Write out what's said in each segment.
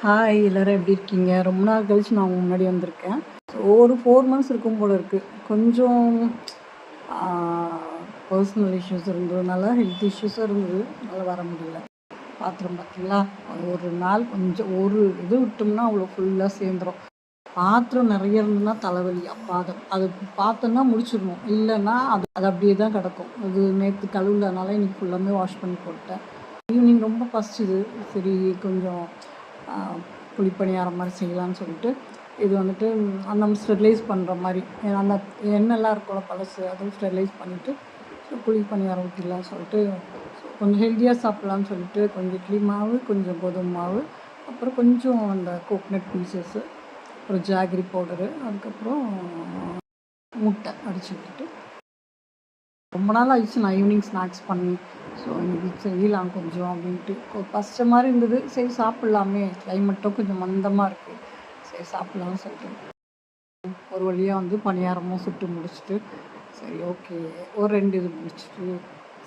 Hi எல்லோரும் எப்படி இருக்கீங்க? ரொம்ப நாள் கழிச்சு நான் உங்க முன்னாடி வந்திருக்கேன். ஸோ ஒரு 4 மந்த்ஸ் இருக்கும் போல இருக்குது. கொஞ்சம் பர்சனல் இஷ்யூஸ் இருந்ததுனால ஹெல்த் இஷ்யூஸும் இருந்தது. அதனால் வர முடியல. பாத்திரம் பார்த்தீங்களா, ஒரு நாள் கொஞ்சம் ஒரு இது விட்டோம்னா அவ்வளோ ஃபுல்லாக சேர்ந்துடும். பாத்திரம் நிறைய இருந்ததுன்னா தலைவலி. அப்போ அது பார்த்தோன்னா முடிச்சிடணும், இல்லைன்னா அது அப்படியே தான் கிடக்கும். அது நேற்று கழுவுலனால இன்றைக்கி ஃபுல்லாமே வாஷ் பண்ணி போட்டேன். ஈவினிங் ரொம்ப பசிச்சுது. சரி கொஞ்சம் குழிப்பணியாரம் மாதிரி செய்யலான்னு சொல்லிட்டு இது வந்துட்டு நம்ம ஸ்டெரிலைஸ் பண்ணுற மாதிரி அந்த எண்ணெய்லாம் இருக்கோட பழசு அதுவும் ஸ்டெரிலைஸ் பண்ணிவிட்டு குழிப்பணியாரம் ஊற்றிடலான்னு சொல்லிட்டு கொஞ்சம் ஹெல்த்தியாக சாப்பிட்லான்னு சொல்லிட்டு கொஞ்சம் இட்லி மாவு, கொஞ்சம் கோதுமை மாவு, அப்புறம் கொஞ்சம் அந்த கோக்னட் பீசஸ்ஸு, அப்புறம் ஜாகரி பவுடரு, அதுக்கப்புறம் முட்டை அடித்து விட்டுட்டு ரொம்ப நாள் ஆயிடுச்சு நான் ஈவினிங் ஸ்நாக்ஸ் பண்ணி. ஸோ இன்றைக்கி செய்யலாம் கொஞ்சம் அப்படின்ட்டு பசிச்ச மாதிரி இருந்தது. சரி சாப்பிட்லாமே, கிளைமேட்டும் கொஞ்சம் மந்தமாக இருக்குது, சரி சாப்பிட்லான்னு சொல்லிட்டு ஒரு வழியாக வந்து பணியாரமும் சுட்டு முடிச்சுட்டு சரி ஓகே ஒரு 2 இது முடிச்சுட்டு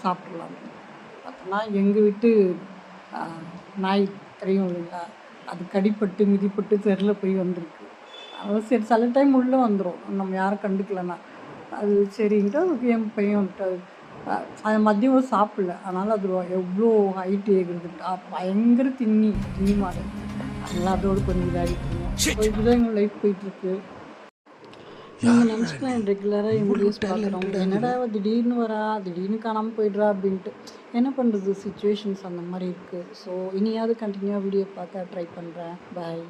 சாப்பிட்லாம். பார்த்தோன்னா எங்கள் வீட்டு நாய் தெரியும் இல்லைங்களா, அது கடிப்பட்டு மிதிப்பட்டு தெருவில் போய் வந்திருக்கு. அதாவது சரி சில டைம் உள்ளே வந்துடும் நம்ம யாரும் கண்டுக்கலன்னா. அது சரின்ட்டு அதுக்கு என் பையன் வந்துட்டு அது மதியம் சாப்பிடல. அதனால் அது எவ்வளோ ஹைட் ஏறுதுன்ட்டு பயங்கர தின்னி மாடு. அதெல்லாம் அதோடு கொஞ்சம் இதாகிட்டு இருந்தோம். ஸோ இப்படிதான் எங்கள் லைஃப் போயிட்டுருக்கு. நீங்கள் நினச்சிக்கலாம் ரெகுலராக என் வீடியோஸ் பார்க்குறவங்க என்னடா திடீர்னு வரா, திடீர்னு காணாமல் போய்ட்றா அப்படின்ட்டு. என்ன பண்ணுறது, சுச்சுவேஷன்ஸ் அந்த மாதிரி இருக்குது. ஸோ இனியாவது கண்டினியூவாக வீடியோ பார்க்க ட்ரை பண்ணுறேன். பாய்.